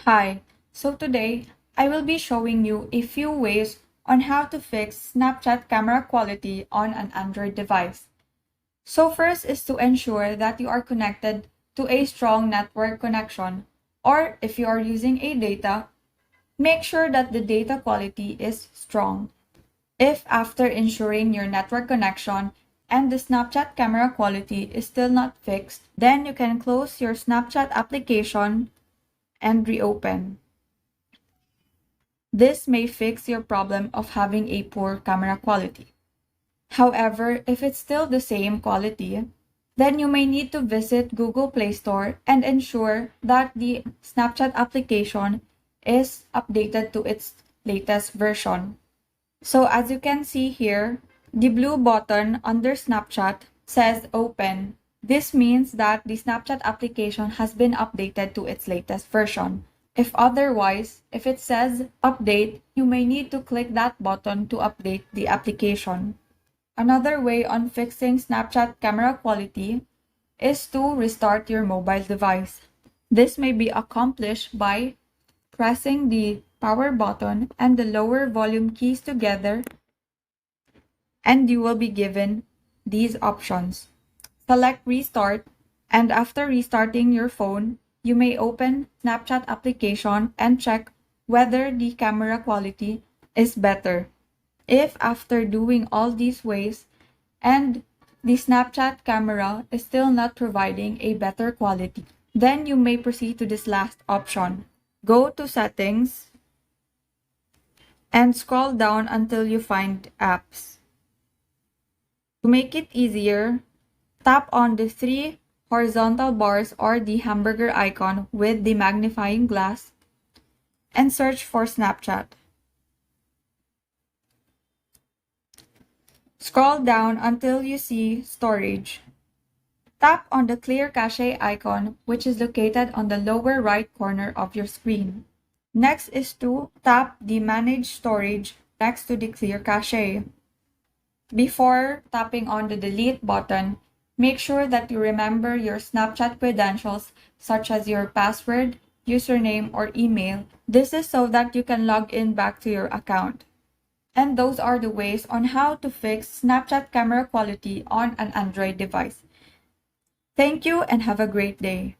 Hi, so today I will be showing you a few ways on how to fix Snapchat camera quality on an Android device. So first is to ensure that you are connected to a strong network connection, or if you are using a data, make sure that the data quality is strong. If after ensuring your network connection and the Snapchat camera quality is still not fixed, then you can close your Snapchat application and reopen. This may fix your problem of having a poor camera quality. However, if it's still the same quality, then you may need to visit Google Play Store and ensure that the Snapchat application is updated to its latest version. So as you can see here, the blue button under Snapchat says open. This means that the Snapchat application has been updated to its latest version. If it says update, you may need to click that button to update the application. Another way on fixing Snapchat camera quality is to restart your mobile device. This may be accomplished by pressing the power button and the lower volume keys together, and you will be given these options. Select restart, and after restarting your phone, you may open Snapchat application and check whether the camera quality is better. If after doing all these ways and the Snapchat camera is still not providing a better quality, then you may proceed to this last option. Go to settings and scroll down until you find apps. To make it easier, tap on the three horizontal bars or the hamburger icon with the magnifying glass and search for Snapchat. Scroll down until you see storage. Tap on the clear cache icon, which is located on the lower right corner of your screen. Next is to tap the manage storage next to the clear cache. Before tapping on the delete button, make sure that you remember your Snapchat credentials such as your password, username, or email. This is so that you can log in back to your account. And those are the ways on how to fix Snapchat camera quality on an Android device. Thank you and have a great day.